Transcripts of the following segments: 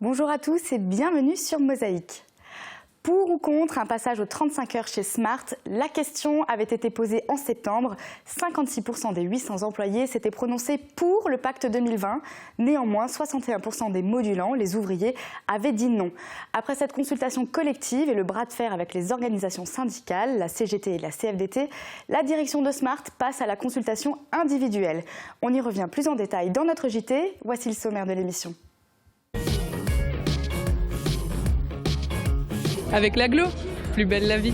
Bonjour à tous et bienvenue sur Mosaïque. Pour ou contre un passage aux 35 heures chez Smart, la question avait été posée en septembre. 56% des 800 employés s'étaient prononcés pour le pacte 2020. Néanmoins, 61% des modulants, les ouvriers, avaient dit non. Après cette consultation collective et le bras de fer avec les organisations syndicales, la CGT et la CFDT, la direction de Smart passe à la consultation individuelle. On y revient plus en détail dans notre JT. Voici le sommaire de l'émission. Avec l'agglo, plus belle la vie.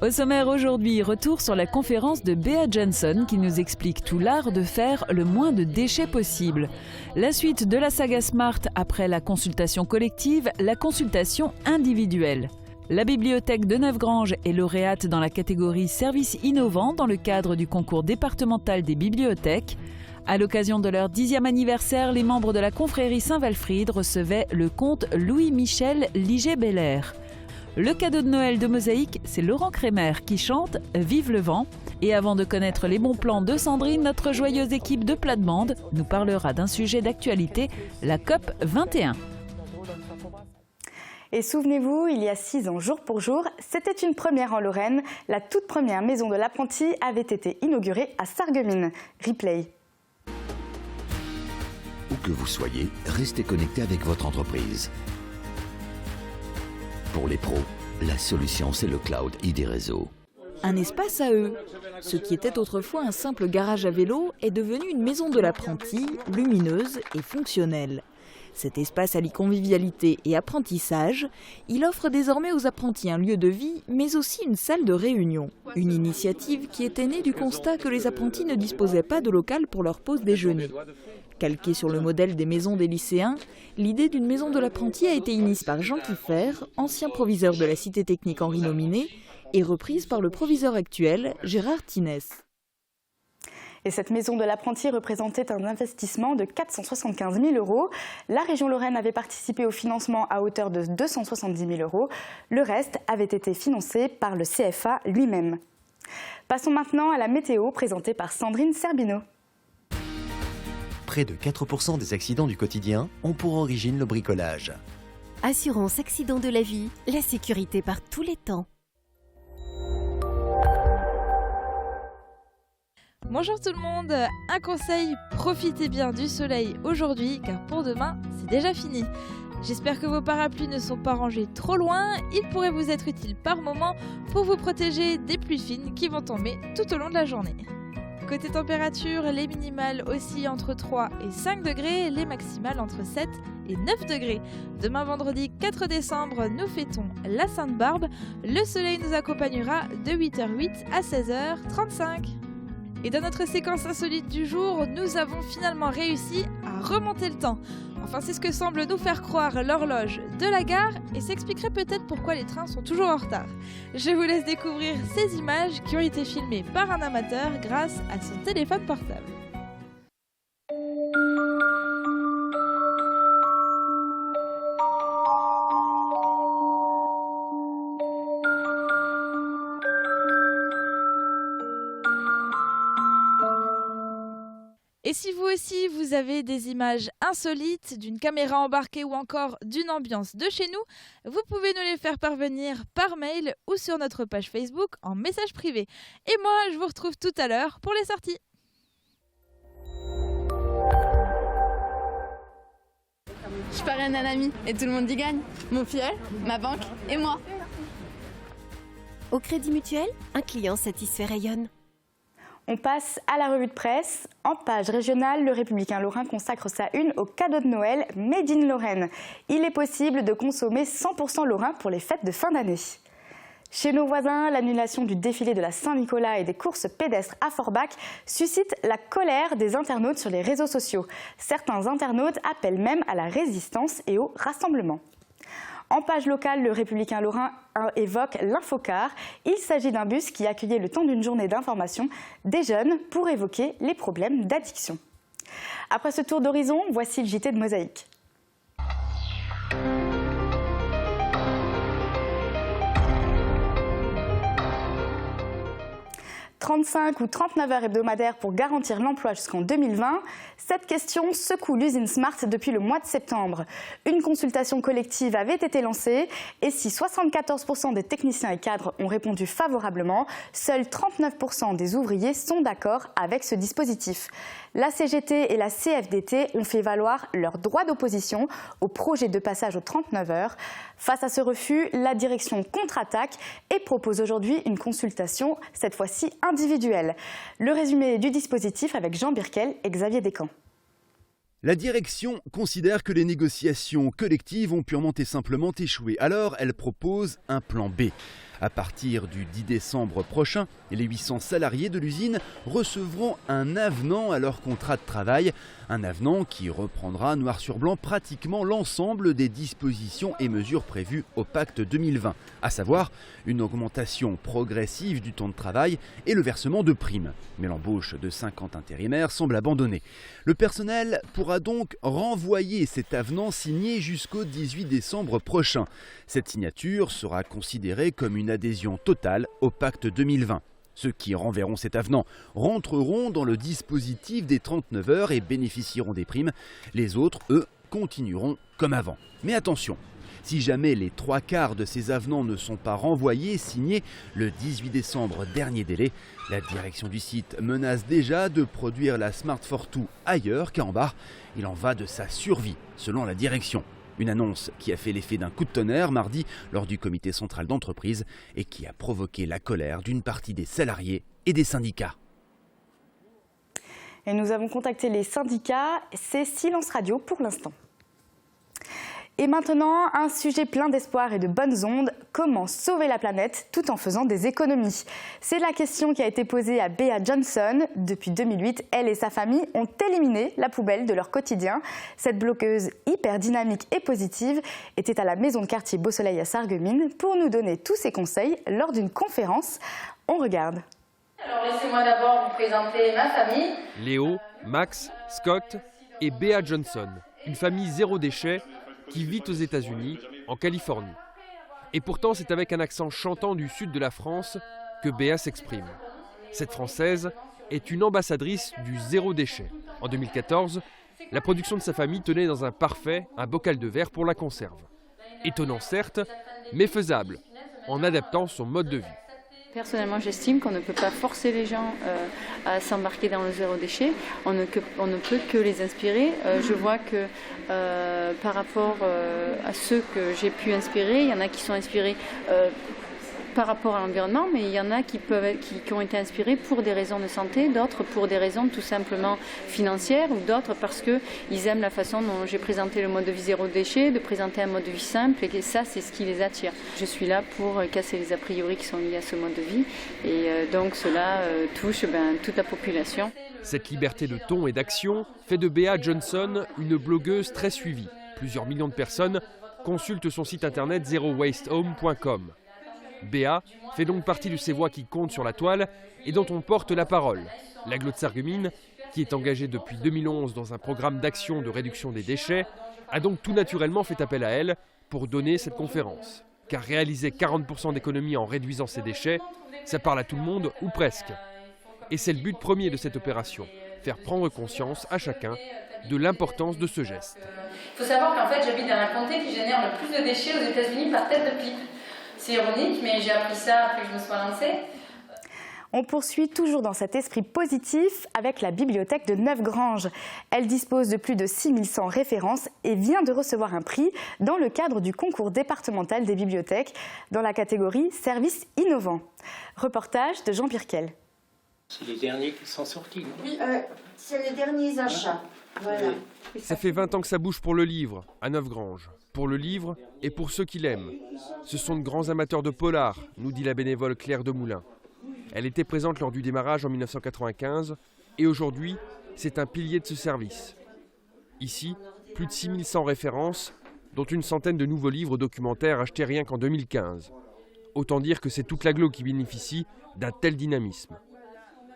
Au sommaire aujourd'hui, retour sur la conférence de Bea Johnson qui nous explique tout l'art de faire le moins de déchets possible. La suite de la saga Smart après la consultation collective, la consultation individuelle. La bibliothèque de Neufgrange est lauréate dans la catégorie Services innovants dans le cadre du concours départemental des bibliothèques. À l'occasion de leur 10e anniversaire, les membres de la confrérie Saint-Walfried recevaient le comte Louis-Michel Liger-Belair. Le cadeau de Noël de Mosaïque, c'est Laurent Crémer qui chante « Vive le vent ». Et avant de connaître les bons plans de Sandrine, notre joyeuse équipe de plate-bande nous parlera d'un sujet d'actualité, la COP 21. Et souvenez-vous, il y a 6 ans, jour pour jour, c'était une première en Lorraine. La toute première maison de l'apprenti avait été inaugurée à Sarreguemines. Replay. Où que vous soyez, restez connecté avec votre entreprise. Pour les pros, la solution c'est le cloud ID Réseau. Un espace à eux. Ce qui était autrefois un simple garage à vélo est devenu une maison de l'apprenti, lumineuse et fonctionnelle. Cet espace allie convivialité et apprentissage. Il offre désormais aux apprentis un lieu de vie, mais aussi une salle de réunion. Une initiative qui était née du constat que les apprentis ne disposaient pas de local pour leur pause déjeuner. Calquée sur le modèle des maisons des lycéens, l'idée d'une maison de l'apprenti a été initiée par Jean Kiffer, ancien proviseur de la Cité technique Henri Nominé, et reprise par le proviseur actuel, Gérard Tinès. Et cette maison de l'apprenti représentait un investissement de 475 000 €. La région Lorraine avait participé au financement à hauteur de 270 000 €. Le reste avait été financé par le CFA lui-même. Passons maintenant à la météo présentée par Sandrine Serbino. Près de 4% des accidents du quotidien ont pour origine le bricolage. Assurance accident de la vie, la sécurité par tous les temps. Bonjour tout le monde, un conseil, profitez bien du soleil aujourd'hui car pour demain c'est déjà fini. J'espère que vos parapluies ne sont pas rangés trop loin, ils pourraient vous être utiles par moment pour vous protéger des pluies fines qui vont tomber tout au long de la journée. Côté température, les minimales oscillent entre 3 et 5 degrés, les maximales entre 7 et 9 degrés. Demain vendredi 4 décembre, nous fêtons la Sainte-Barbe. Le soleil nous accompagnera de 8h08 à 16h35. Et dans notre séquence insolite du jour, nous avons finalement réussi à remonter le temps. Enfin, c'est ce que semble nous faire croire l'horloge de la gare et s'expliquerait peut-être pourquoi les trains sont toujours en retard. Je vous laisse découvrir ces images qui ont été filmées par un amateur grâce à son téléphone portable. Et si vous aussi vous avez des images insolites d'une caméra embarquée ou encore d'une ambiance de chez nous, vous pouvez nous les faire parvenir par mail ou sur notre page Facebook en message privé. Et moi, je vous retrouve tout à l'heure pour les sorties. Je parraine un ami et tout le monde y gagne. Mon filleul, ma banque et moi. Au Crédit Mutuel, un client satisfait rayonne. On passe à la revue de presse. En page régionale, le Républicain Lorrain consacre sa une au cadeau de Noël Made in Lorraine. Il est possible de consommer 100% lorrain pour les fêtes de fin d'année. Chez nos voisins, l'annulation du défilé de la Saint-Nicolas et des courses pédestres à Forbach suscite la colère des internautes sur les réseaux sociaux. Certains internautes appellent même à la résistance et au rassemblement. En page locale, le Républicain Lorrain évoque l'Infocar. Il s'agit d'un bus qui accueillait le temps d'une journée d'information des jeunes pour évoquer les problèmes d'addiction. Après ce tour d'horizon, voici le JT de Mosaïque. 35 ou 39 heures hebdomadaires pour garantir l'emploi jusqu'en 2020? Cette question secoue l'usine Smart depuis le mois de septembre. Une consultation collective avait été lancée et si 74% des techniciens et cadres ont répondu favorablement, seuls 39% des ouvriers sont d'accord avec ce dispositif. La CGT et la CFDT ont fait valoir leur droit d'opposition au projet de passage aux 39 heures. Face à ce refus, la direction contre-attaque et propose aujourd'hui une consultation, cette fois-ci individuelle. Le résumé du dispositif avec Jean Birkel et Xavier Descamps. La direction considère que les négociations collectives ont purement et simplement échoué. Alors, elle propose un plan B. À partir du 10 décembre prochain, les 800 salariés de l'usine recevront un avenant à leur contrat de travail. Un avenant qui reprendra noir sur blanc pratiquement l'ensemble des dispositions et mesures prévues au pacte 2020, à savoir une augmentation progressive du temps de travail et le versement de primes. Mais l'embauche de 50 intérimaires semble abandonnée. Le personnel pourra donc renvoyer cet avenant signé jusqu'au 18 décembre prochain. Cette signature sera considérée comme une adhésion totale au pacte 2020. Ceux qui renverront cet avenant rentreront dans le dispositif des 39 heures et bénéficieront des primes. Les autres, eux, continueront comme avant. Mais attention, si jamais les 3/4 de ces avenants ne sont pas renvoyés, signés le 18 décembre, dernier délai, la direction du site menace déjà de produire la Smart Fortwo ailleurs qu'à Ambar. Il en va de sa survie, selon la direction. Une annonce qui a fait l'effet d'un coup de tonnerre mardi lors du comité central d'entreprise et qui a provoqué la colère d'une partie des salariés et des syndicats. Et nous avons contacté les syndicats, c'est silence radio pour l'instant. Et maintenant, un sujet plein d'espoir et de bonnes ondes. Comment sauver la planète tout en faisant des économies? C'est la question qui a été posée à Bea Johnson. Depuis 2008, elle et sa famille ont éliminé la poubelle de leur quotidien. Cette blogueuse hyper dynamique et positive était à la maison de quartier Beau Soleil à Sarreguemines pour nous donner tous ses conseils lors d'une conférence. On regarde. Alors laissez-moi d'abord vous présenter ma famille. Léo, Max, Scott et Bea Johnson. Une famille zéro déchet qui vit aux États-Unis, en Californie. Et pourtant, c'est avec un accent chantant du sud de la France que Bea s'exprime. Cette Française est une ambassadrice du zéro déchet. En 2014, la production de sa famille tenait dans un parfait un bocal de verre pour la conserve. Étonnant certes, mais faisable, en adaptant son mode de vie. Personnellement, j'estime qu'on ne peut pas forcer les gens à s'embarquer dans le zéro déchet. On ne peut que les inspirer. Je vois que par rapport à ceux que j'ai pu inspirer, il y en a qui sont inspirés par rapport à l'environnement, mais il y en a qui ont été inspirés pour des raisons de santé, d'autres pour des raisons tout simplement financières, ou d'autres parce qu'ils aiment la façon dont j'ai présenté le mode de vie zéro déchet, de présenter un mode de vie simple, et ça, c'est ce qui les attire. Je suis là pour casser les a priori qui sont liés à ce mode de vie, et donc cela touche toute la population. Cette liberté de ton et d'action fait de Bea Johnson une blogueuse très suivie. Plusieurs millions de personnes consultent son site internet zerowastehome.com. Bea fait donc partie de ces voix qui comptent sur la toile et dont on porte la parole. L'Agglo de Sarreguemines, qui est engagée depuis 2011 dans un programme d'action de réduction des déchets, a donc tout naturellement fait appel à elle pour donner cette conférence. Car réaliser 40% d'économie en réduisant ses déchets, ça parle à tout le monde ou presque. Et c'est le but premier de cette opération, faire prendre conscience à chacun de l'importance de ce geste. Il faut savoir qu'en fait j'habite dans un comté qui génère le plus de déchets aux États-Unis par tête de pipe. C'est ironique, mais j'ai appris ça après que je me sois lancée. On poursuit toujours dans cet esprit positif avec la bibliothèque de Neufgrange. Elle dispose de plus de 6100 références et vient de recevoir un prix dans le cadre du concours départemental des bibliothèques dans la catégorie Services innovants. Reportage de Jean Birkel. C'est les derniers qui sont sortis, non? Oui, c'est les derniers achats. Voilà. Ça fait 20 ans que ça bouge pour le livre, à Neufgrange. Pour le livre et pour ceux qui l'aiment. Ce sont de grands amateurs de polar, nous dit la bénévole Claire Demoulin. Elle était présente lors du démarrage en 1995 et aujourd'hui, c'est un pilier de ce service. Ici, plus de 6100 références, dont une centaine de nouveaux livres documentaires achetés rien qu'en 2015. Autant dire que c'est toute l'agglo qui bénéficie d'un tel dynamisme.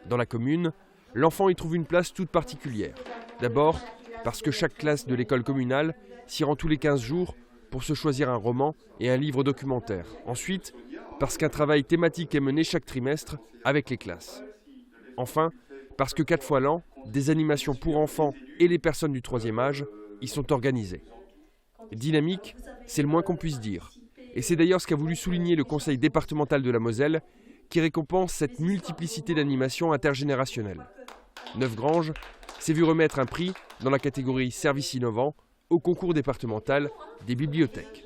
Dans la commune, l'enfant y trouve une place toute particulière. D'abord, parce que chaque classe de l'école communale s'y rend tous les 15 jours pour se choisir un roman et un livre documentaire. Ensuite, parce qu'un travail thématique est mené chaque trimestre avec les classes. Enfin, parce que 4 fois l'an, des animations pour enfants et les personnes du 3e âge y sont organisées. Dynamique, c'est le moins qu'on puisse dire. Et c'est d'ailleurs ce qu'a voulu souligner le conseil départemental de la Moselle, qui récompense cette multiplicité d'animations intergénérationnelles. Neufgrange s'est vu remettre un prix dans la catégorie Service innovant au concours départemental des bibliothèques.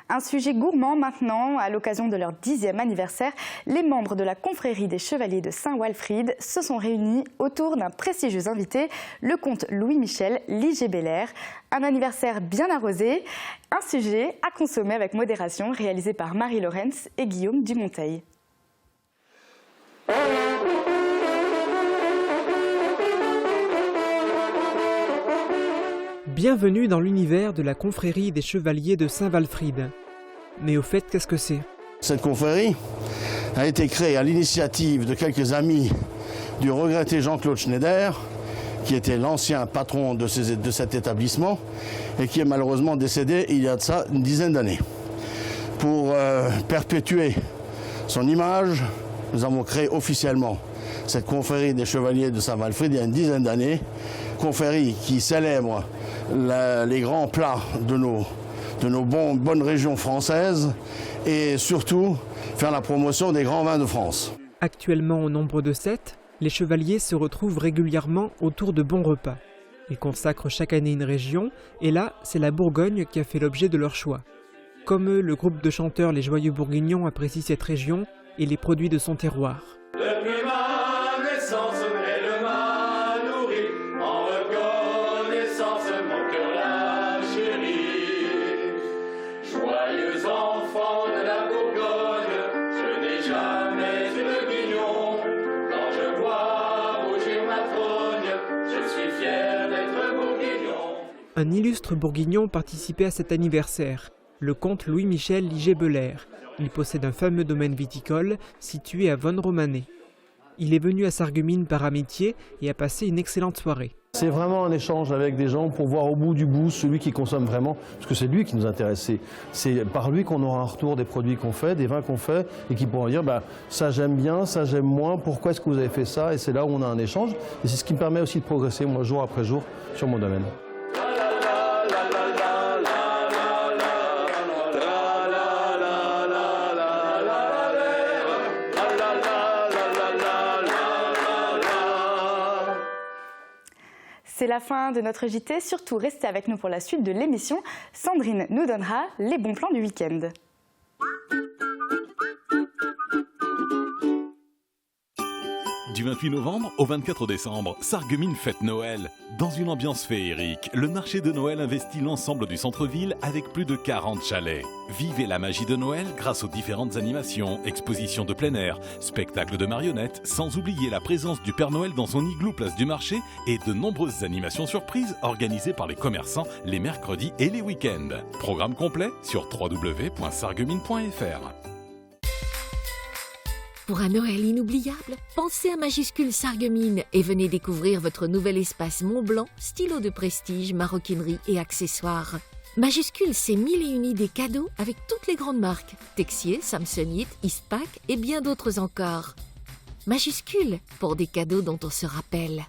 Un sujet gourmand maintenant, à l'occasion de leur 10e anniversaire, les membres de la confrérie des Chevaliers de Saint-Walfrid se sont réunis autour d'un prestigieux invité, le comte Louis-Michel Liger-Belair. Un anniversaire bien arrosé, un sujet à consommer avec modération, réalisé par Marie Laurens et Guillaume Dumonteil. Bienvenue dans l'univers de la confrérie des Chevaliers de Saint-Walfrid. Mais au fait, qu'est-ce que c'est? Cette confrérie a été créée à l'initiative de quelques amis du regretté Jean-Claude Schneider, qui était l'ancien patron de cet établissement et qui est malheureusement décédé il y a de ça une dizaine d'années. Pour perpétuer son image, nous avons créé officiellement cette confrérie des Chevaliers de Saint-Walfrid il y a une dizaine d'années, confrérie qui célèbre les grands plats de nos bonnes régions françaises et surtout faire la promotion des grands vins de France. Actuellement au nombre de 7, les chevaliers se retrouvent régulièrement autour de bons repas. Ils consacrent chaque année une région et là, c'est la Bourgogne qui a fait l'objet de leur choix. Comme eux, le groupe de chanteurs Les Joyeux Bourguignons apprécie cette région et les produits de son terroir. Depuis ma naissance, elle m'a nourri, en reconnaissance, mon cœur l'a chéri. Joyeux enfant de la Bourgogne, je n'ai jamais eu le guignon. Quand je vois rougir ma trogne, je suis fier d'être bourguignon. Un illustre bourguignon participait à cet anniversaire, le comte Louis-Michel Liger-Belair. Il possède un fameux domaine viticole situé à Vonne-Romanée. Il est venu à Sarreguemines par amitié et a passé une excellente soirée. C'est vraiment un échange avec des gens pour voir au bout du bout celui qui consomme vraiment, parce que c'est lui qui nous intéresse. C'est par lui qu'on aura un retour des produits qu'on fait, des vins qu'on fait, et qui pourra dire ça j'aime bien, ça j'aime moins, pourquoi est-ce que vous avez fait ça? Et c'est là où on a un échange. Et c'est ce qui me permet aussi de progresser, moi, jour après jour, sur mon domaine. C'est la fin de notre JT, surtout restez avec nous pour la suite de l'émission. Sandrine nous donnera les bons plans du week-end. Du 28 novembre au 24 décembre, Sarreguemines fête Noël. Dans une ambiance féerique, le marché de Noël investit l'ensemble du centre-ville avec plus de 40 chalets. Vivez la magie de Noël grâce aux différentes animations, expositions de plein air, spectacles de marionnettes, sans oublier la présence du Père Noël dans son igloo place du marché et de nombreuses animations surprises organisées par les commerçants les mercredis et les week-ends. Programme complet sur www.sarreguemines.fr. Pour un Noël inoubliable, pensez à Majuscule Sarreguemines et venez découvrir votre nouvel espace Mont-Blanc, stylo de prestige, maroquinerie et accessoires. Majuscule, c'est 1001 idées cadeaux avec toutes les grandes marques, Texier, Samsonite, Eastpak et bien d'autres encore. Majuscule, pour des cadeaux dont on se rappelle.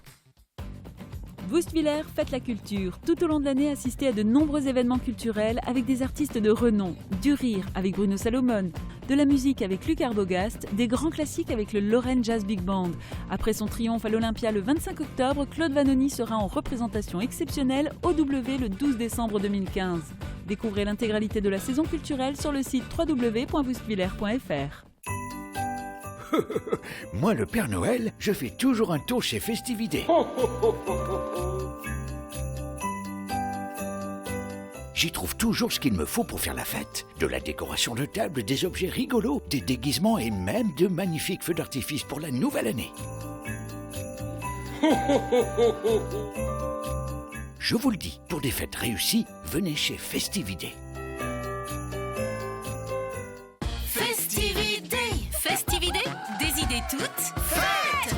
Wüstviller fête la culture. Tout au long de l'année, assistez à de nombreux événements culturels avec des artistes de renom. Du rire avec Bruno Salomon, de la musique avec Luc Arbogast, des grands classiques avec le Lorraine Jazz Big Band. Après son triomphe à l'Olympia le 25 octobre, Claude Vanoni sera en représentation exceptionnelle au W le 12 décembre 2015. Découvrez l'intégralité de la saison culturelle sur le site www.wüstviller.fr. Moi, le Père Noël, je fais toujours un tour chez Festivité. J'y trouve toujours ce qu'il me faut pour faire la fête. De la décoration de table, des objets rigolos, des déguisements et même de magnifiques feux d'artifice pour la nouvelle année. Je vous le dis, pour des fêtes réussies, venez chez Festivité. Festivité, des idées toutes faites.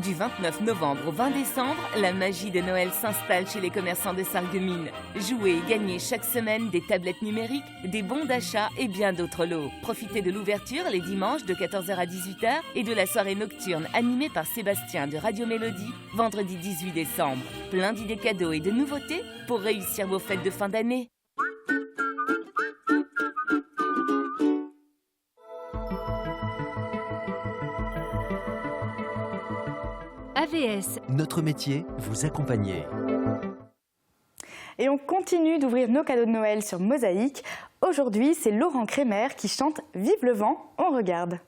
Du 29 novembre au 20 décembre, la magie de Noël s'installe chez les commerçants de Sarreguemines. Jouez et gagnez chaque semaine des tablettes numériques, des bons d'achat et bien d'autres lots. Profitez de l'ouverture les dimanches de 14h à 18h et de la soirée nocturne animée par Sébastien de Radio Mélodie, vendredi 18 décembre. Plein d'idées cadeaux et de nouveautés pour réussir vos fêtes de fin d'année. AVS. Notre métier, vous accompagner. Et on continue d'ouvrir nos cadeaux de Noël sur Mosaïque. Aujourd'hui, c'est Laurent Crémer qui chante « Vive le vent ». On regarde.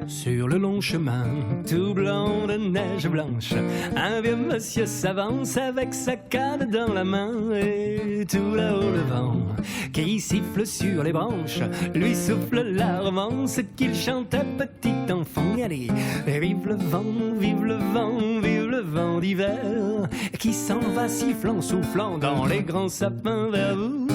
Sur le long chemin, tout blanc de neige blanche, un vieux monsieur s'avance avec sa canne dans la main. Et tout là-haut le vent qui siffle sur les branches lui souffle la romance qu'il chantait petit enfant. Allez, vive le vent, vive le vent, vive le vent d'hiver qui s'en va sifflant, soufflant dans les grands sapins vers vous.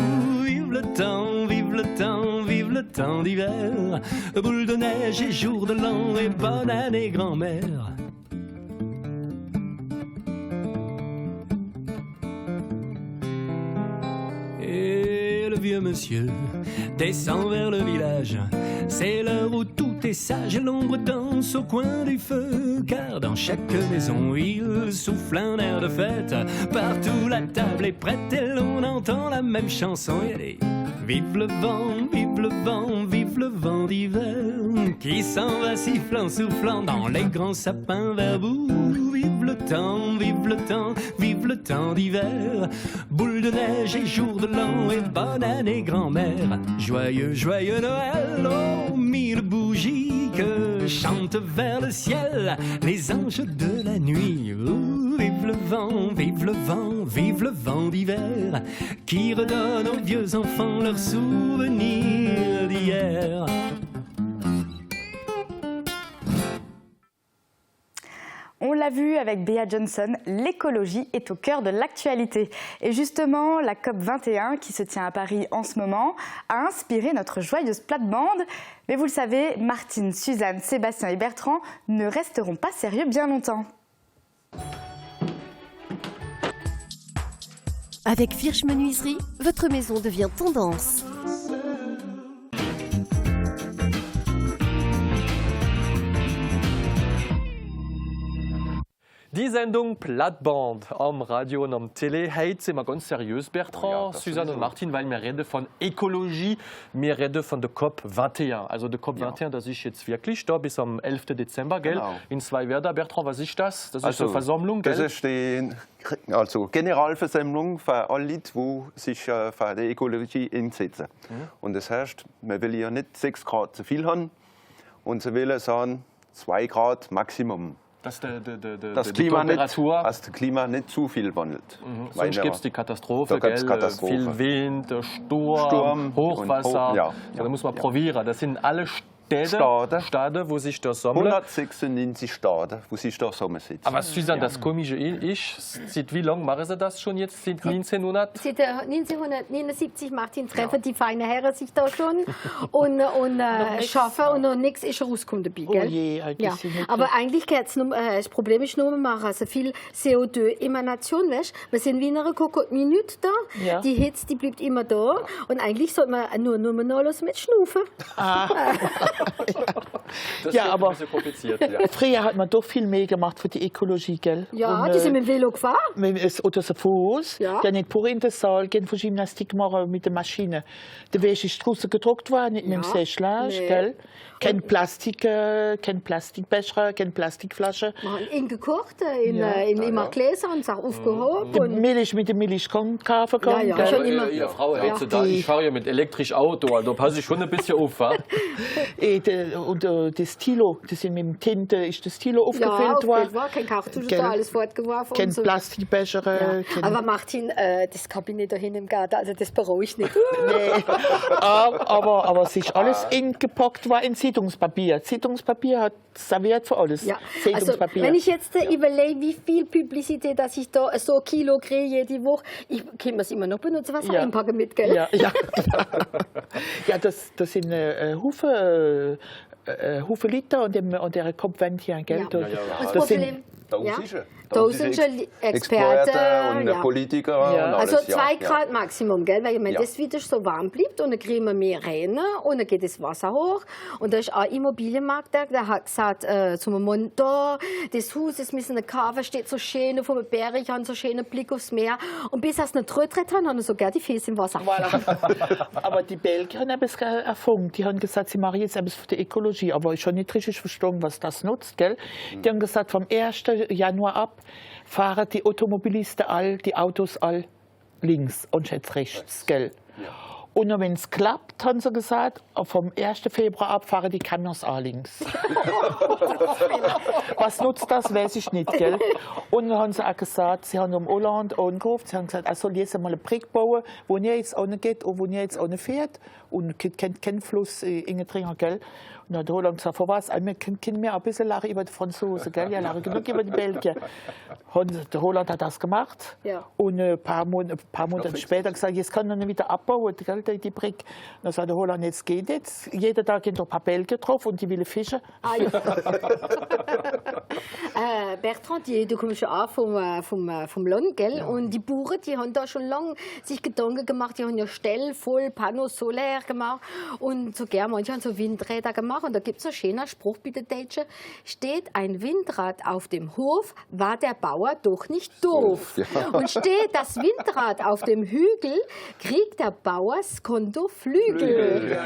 Vive le temps, vive le temps, vive le temps d'hiver, boule de neige et jour de l'an et bonne année grand-mère. Et le vieux monsieur descend vers le village, c'est l'heure où tout est sage et l'ombre danse au coin du feu, car dans chaque maison il souffle un air de fête, partout la table est prête et l'on entend la même chanson. Et allez, vive le vent, vive le vent, vive le vent d'hiver qui s'en va sifflant, soufflant dans les grands sapins vers vous. Vive le temps, vive le temps, vive le temps d'hiver, boule de neige et jour de l'an et bonne année grand-mère. Joyeux, joyeux Noël, oh mille bougies que chantent vers le ciel les anges de la nuit. Oh, vive le vent, vive le vent, vive le vent d'hiver qui redonne aux vieux enfants leurs souvenirs d'hier. On l'a vu avec Bea Johnson, l'écologie est au cœur de l'actualité. Et justement, la COP21, qui se tient à Paris en ce moment, a inspiré notre joyeuse plate-bande. Mais vous le savez, Martine, Suzanne, Sébastien et Bertrand ne resteront pas sérieux bien longtemps. Avec Virch Menuiserie, votre maison devient tendance. Die Sendung Plattband am Radio und am Tele. Heute sind wir ganz seriös, Bertrand, Suzanne und Martin, weil wir reden von Ökologie, wir reden von der COP21. Also der COP21, das ist jetzt wirklich da bis am 11. Dezember, gell? Genau. In Zweiwerder. Bertrand, was ist das? Das ist eine Versammlung, gell? Das ist die Generalversammlung für alle Leute, die sich für die Ökologie einsetzen. Und das heißt, man will ja nicht 6 Grad zu viel haben und sie will sagen 2 Grad Maximum. Dass das Klima nicht zu viel wandelt. Sonst gibt es die Katastrophe, viel Wind, Sturm, Hochwasser. Da muss man probieren. Das sind alle Staaten, wo sich das sammeln. 196 Staaten, wo sich das sammeln. Aber Susanne, das Komische ist, seit wie lange machen Sie das schon jetzt? Seit 1900? Seit 1979 macht den Treffen die feinen Herren sich da schon und schaffen und noch nichts ist rausgekommen dabei. Gell? Oh je, ja. Aber eigentlich geht's nur, das Problem ist nur, wir machen also viel CO2-Emanation. Wir sind wie in einer Minute da, ja. Die Hitze die bleibt immer da und eigentlich sollte man nur noch los mit Schnufen. Das ja, wird aber ein bisschen kompliziert. Ja. Früher hat man doch viel mehr gemacht für die Ökologie, gell? Ja, die sind mit dem Velo gefahren. Oder so Fuß. Ja. Die haben nicht pur in den Saal gehen von Gymnastik machen mit der Maschine. Der Wäsche ist draußen gedruckt worden, nicht mit dem Säschlasch, gell? Kein Plastik, kein Plastikbecher, keine Plastikflasche. Wir haben ihn gekocht, immer Gläser und auch aufgehoben. Und Milch mit dem Milchkorn kaufen kann. Ja, schon immer. Ja, Frau, ich fahre ja mit elektrischem Auto, also da passe ich schon ein bisschen auf. Und das Stilo, das sind mit dem Tinte, ist das Stilo aufgefüllt worden. Ja, kein Kartusch, da alles fortgeworfen. Kein Plastikbecher. Ja. Aber Martin, das Kabinett da hinten im Garten, also das bereue ich nicht. Nee, aber es ist alles eingepackt war in Zeitungspapier. Zeitungspapier hat serviert für alles. Ja. Also, wenn ich jetzt überlege, wie viel Publizität, dass ich da so ein Kilo kriege jede Woche, ich kann es immer noch benutzen, was einpacken mit, gell? Ja, ja das sind Haufen Liter und der Kopfwändchen, gell? Ja. Das Problem, da sind schon Experten und Politiker. Ja. Und also alles, 2 Grad Maximum, gell? Weil wenn das wieder so warm bleibt und dann kriegen wir mehr Rennen und dann geht das Wasser hoch. Und da ist auch Immobilienmarkt, der hat gesagt, zum Mond da, das Haus, das müssen eine Kave steht so schön auf dem Berg, ich habe so schönen Blick aufs Meer. Und bis es nicht getrötet haben, haben so gerne die Füße im Wasser. Voilà. Aber die Belgier haben etwas erfunden. Die haben gesagt, sie machen jetzt etwas für die Ökologie. Aber ich habe nicht richtig verstanden, was das nutzt, gell? Die haben gesagt, vom 1. Januar ab fahren die Automobilisten die Autos links und jetzt rechts, gell? Ja. Und wenn es klappt, haben sie gesagt, vom 1. Februar ab fahren die Camions links. Was nutzt das, weiß ich nicht, gell? Und dann haben sie auch gesagt, sie haben um Holland angerufen, sie haben gesagt, er soll jetzt mal eine Brücke bauen, wo ihr jetzt geht und wo ihr jetzt fährt und kein Fluss in den Tringer, gell? Und dann hat Holland gesagt, für was? Wir können mehr ein bisschen lachen über die Franzosen, gell? Ja, lachen genug über die Belgier. Und der Holland hat das gemacht. Ja. Und ein paar Monate später gesagt, jetzt kann er wieder abbauen, gell, die Brücke. Dann sagt der Holland, jetzt geht jetzt. Jeden Tag gehen ein paar Belgier drauf und die wollen fischen. Ah, ja. Bertrand, du kommst schon auch vom Land, gell? Ja. Und die Bauern, die haben da schon lange sich Gedanken gemacht, die haben ja Ställe voll Panneaux solär gemacht und so gern, manche haben so Windräder gemacht. Und da gibt es einen schönen Spruch bei den Deutschen, steht ein Windrad auf dem Hof, war der Bauer doch nicht doof. Ja. Und steht das Windrad auf dem Hügel, kriegt der Bauer das Konto Flügel.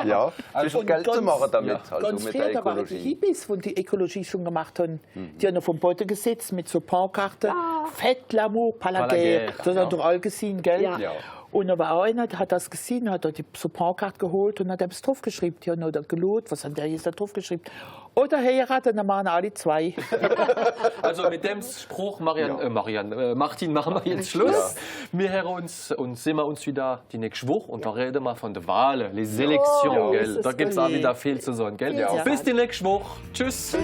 Ja, das ist Geld zu machen damit. Ja. Also ganz früher, da waren die Hippies, die die Ökologie schon gemacht haben, die haben auf dem Boden gesetzt mit so Pankarten, Fett, L'amour, Palaguer. Das hat doch alle gesehen, gell? Ja. Ja. Und aber auch einer hat das gesehen, hat die so Pankarte geholt und hat etwas draufgeschrieben. Die haben noch gelohnt, was hat der jetzt da draufgeschrieben? Oder heiraten, dann machen alle 2. Also mit dem Spruch, Martin, machen wir jetzt Schluss. Ja. Wir hören uns und sehen wir uns wieder die nächste Woche und da reden wir von der Wahl, les Sélections, gell? Da gibt es auch wieder viel zu sagen, gell? Ja. Bis die nächste Woche. Tschüss.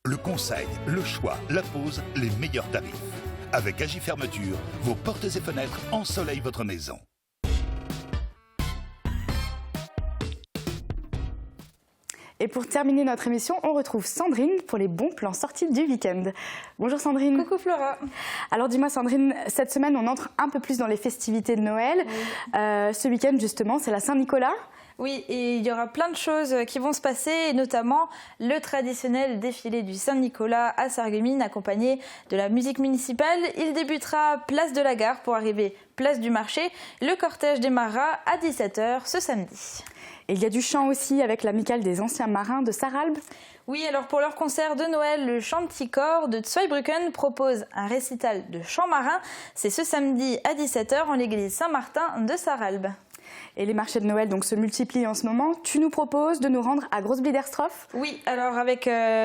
Le conseil, le choix, la pause, les meilleurs tarifs. Avec Agi Fermeture, vos portes et fenêtres ensoleillent votre maison. Et pour terminer notre émission, on retrouve Sandrine pour les bons plans sortis du week-end. Bonjour Sandrine. Coucou Flora. Alors dis-moi Sandrine, cette semaine on entre un peu plus dans les festivités de Noël. Oui. Ce week-end justement, c'est la Saint-Nicolas. Oui, et il y aura plein de choses qui vont se passer, et notamment le traditionnel défilé du Saint-Nicolas à Sarreguemines, accompagné de la musique municipale. Il débutera place de la Gare pour arriver place du Marché. Le cortège démarrera à 17h ce samedi. Et il y a du chant aussi avec l'amicale des anciens marins de Sarralbe. Oui, alors pour leur concert de Noël, le chant petit corps de Zweibrücken propose un récital de chant marin. C'est ce samedi à 17h en l'église Saint-Martin de Sarralbe. Et les marchés de Noël donc se multiplient en ce moment. Tu nous proposes de nous rendre à Großbliedersdorf? Oui, alors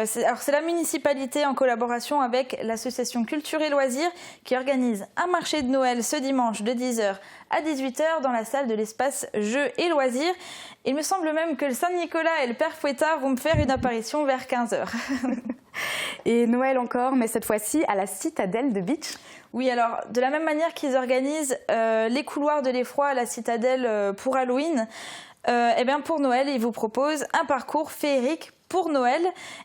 c'est la municipalité en collaboration avec l'association Culture et Loisirs qui organise un marché de Noël ce dimanche de 10h à 18h dans la salle de l'espace Jeux et Loisirs. Il me semble même que le Saint-Nicolas et le Père Fouettard vont me faire une apparition vers 15h. Et Noël encore, mais cette fois-ci à la Citadelle de Bitche. Oui, alors de la même manière qu'ils organisent les couloirs de l'effroi à la Citadelle pour Halloween, eh bien pour Noël, ils vous proposent un parcours féerique pour Noël.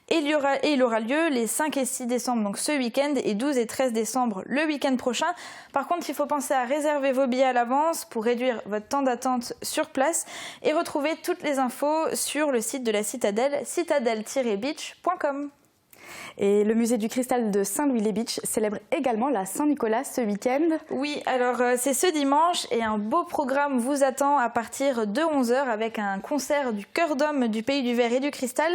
Et il aura lieu les 5 et 6 décembre, donc ce week-end, et 12 et 13 décembre, le week-end prochain. Par contre, il faut penser à réserver vos billets à l'avance pour réduire votre temps d'attente sur place et retrouver toutes les infos sur le site de la Citadelle, citadelle-beach.com. Et le musée du cristal de Saint-Louis-les-Beach célèbre également la Saint-Nicolas ce week-end. Oui, alors c'est ce dimanche et un beau programme vous attend à partir de 11h avec un concert du Chœur d'Homme du Pays du Verre et du Cristal.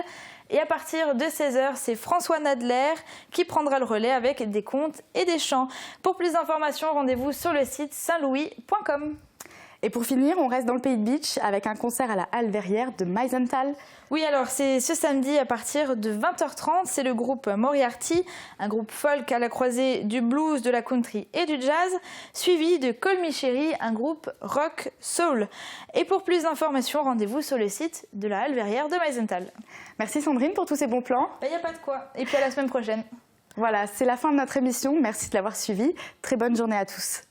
Et à partir de 16h, c'est François Nadler qui prendra le relais avec des contes et des chants. Pour plus d'informations, rendez-vous sur le site saintlouis.com. Et pour finir, on reste dans le pays de Beach avec un concert à la Halle Verrière de Meisenthal. Oui, alors c'est ce samedi à partir de 20h30. C'est le groupe Moriarty, un groupe folk à la croisée du blues, de la country et du jazz, suivi de Call Me Cherry, un groupe rock soul. Et pour plus d'informations, rendez-vous sur le site de la Halle Verrière de Meisenthal. Merci Sandrine pour tous ces bons plans. Il n'y a pas de quoi. Et puis à la semaine prochaine. Voilà, c'est la fin de notre émission. Merci de l'avoir suivi. Très bonne journée à tous.